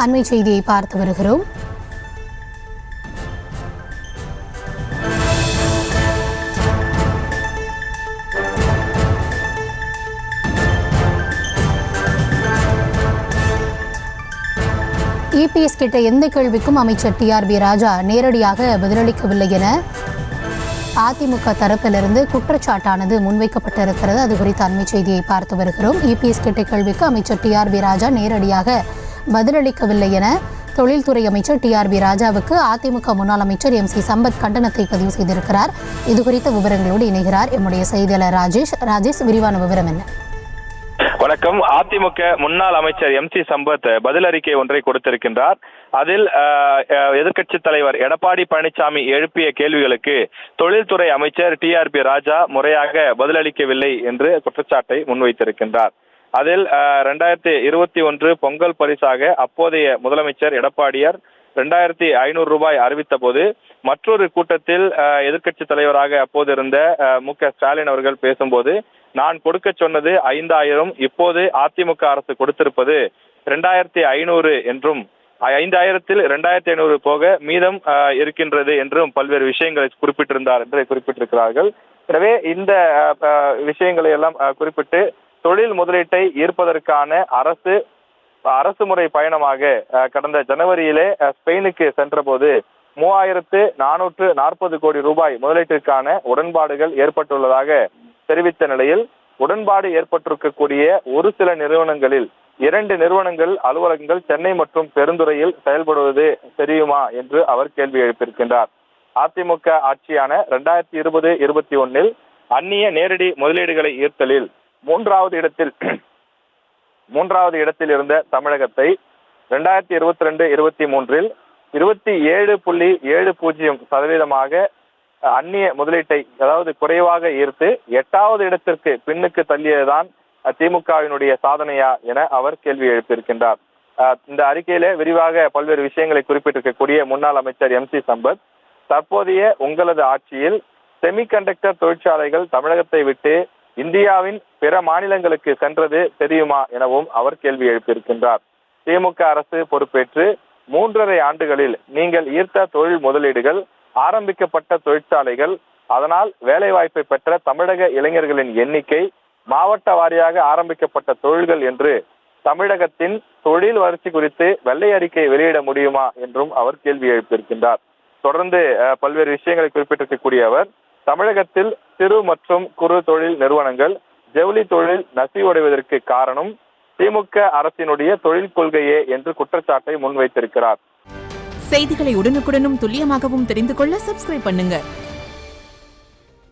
அண்மை செய்தியை பார்த்து வருகிறோம். இபிஎஸ் கேட்ட எந்த கேள்விக்கும் அமைச்சர் டிஆர்பி ராஜா நேரடியாக பதிலளிக்கவில்லை என அதிமுக தரப்பிலிருந்து குற்றச்சாட்டானது முன்வைக்கப்பட்டிருக்கிறது. அது குறித்த அண்மை செய்தியை பார்த்து வருகிறோம். இபிஎஸ் கேட்ட கேள்விக்கு அமைச்சர் டிஆர்பி ராஜா நேரடியாக பதிலளிக்கவில்லை என தொழில்துறை அமைச்சர் டிஆர்பி ராஜாவுக்கு அதிமுக முன்னாள் அமைச்சர் MC சம்பத் கண்டனத்தை பதிவு செய்திருக்கிறார். இது குறித்த விவரங்களோடு இணைகிறார் எம்முடைய செய்தியாளர் ராஜேஷ். விரிவான விவரம் என்ன? வணக்கம். அதிமுக முன்னாள் அமைச்சர் MC சம்பத் பதில் அறிக்கை ஒன்றை கொடுத்திருக்கின்றார். அதில் எதிர்க்கட்சி தலைவர் எடப்பாடி பழனிசாமி எழுப்பிய கேள்விகளுக்கு தொழில்துறை அமைச்சர் டிஆர்பி ராஜா முறையாக பதிலளிக்கவில்லை என்று குற்றச்சாட்டை முன்வைத்திருக்கின்றார். அதில் 2021 பொங்கல் பரிசாக அப்போதைய முதலமைச்சர் எடப்பாடியார் 2500 ரூபாய் அறிவித்த போது மற்றொரு கூட்டத்தில் எதிர்க்கட்சி தலைவராக அப்போது இருந்த மு.க. ஸ்டாலின் அவர்கள் பேசும்போது, நான் கொடுக்க சொன்னது 5000, இப்போது அதிமுக அரசு கொடுத்திருப்பது 2500 என்றும் 5000ல் 2500 போக மீதம் இருக்கின்றது என்றும் பல்வேறு விஷயங்களை குறிப்பிட்டிருந்தார் என்று குறிப்பிட்டிருக்கிறார்கள். எனவே இந்த விஷயங்களை எல்லாம் குறிப்பிட்டு தொழில் முதலீட்டை ஈர்ப்பதற்கான அரசு முறை பயணமாக கடந்த ஜனவரியிலே ஸ்பெயினுக்கு சென்ற போது 3440 கோடி ரூபாய் முதலீட்டிற்கான உடன்பாடுகள் ஏற்பட்டுள்ளதாக தெரிவித்த நிலையில், உடன்பாடு ஏற்பட்டிருக்கக்கூடிய ஒரு சில நிறுவனங்களில் 2 நிறுவனங்கள் அலுவலகங்கள் சென்னை மற்றும் பெருந்துறையில் செயல்படுவது தெரியுமா என்று அவர் கேள்வி எழுப்பியிருக்கின்றார். அதிமுக ஆட்சியான 2020-21 அந்நிய நேரடி முதலீடுகளை ஈர்த்தலில் மூன்றாவது இடத்தில் இருந்த தமிழகத்தை 2022-23 27.70% அந்நிய முதலீட்டை, அதாவது குறைவாக ஈர்த்து 8வது இடத்திற்கு பின்னுக்கு தள்ளியதுதான் திமுகவினுடைய சாதனையா என அவர் கேள்வி எழுப்பியிருக்கின்றார். இந்த அறிக்கையிலே விரிவாக பல்வேறு விஷயங்களை குறிப்பிட்டிருக்கக்கூடிய முன்னாள் அமைச்சர் MC சம்பத், தற்போதைய உங்களது ஆட்சியில் செமிகண்டக்டர் தொழிற்சாலைகள் தமிழகத்தை விட்டு இந்தியாவின் பிற மாநிலங்களுக்கு சென்றது தெரியுமா எனவும் அவர் கேள்வி எழுப்பியிருக்கின்றார். திமுக அரசு பொறுப்பேற்று 3.5 ஆண்டுகளில் நீங்கள் ஈர்த்த தொழில் முதலீடுகள், ஆரம்பிக்கப்பட்ட தொழிற்சாலைகள், அதனால் வேலைவாய்ப்பை பெற்ற தமிழக இளைஞர்களின் எண்ணிக்கை, மாவட்ட வாரியாக ஆரம்பிக்கப்பட்ட தொழில்கள் என்று தமிழகத்தின் தொழில் வளர்ச்சி குறித்து வெள்ளை அறிக்கை வெளியிட முடியுமா என்றும் அவர் கேள்வி எழுப்பியிருக்கின்றார். தொடர்ந்து பல்வேறு விஷயங்களை குறிப்பிட்டிருக்கக்கூடிய அவர், தமிழகத்தில் சிறு மற்றும் குறு தொழில் நிறுவனங்கள் ஜவுளி தொழில் நசிவடைவதற்கு காரணம் திமுக அரசினுடைய தொழில் கொள்கையே என்று குற்றச்சாட்டை முன்வைத்திருக்கிறார். செய்திகளை உடனுக்குடனும் துல்லியமாகவும் தெரிந்து கொள்ள சப்ஸ்கிரைப் பண்ணுங்க.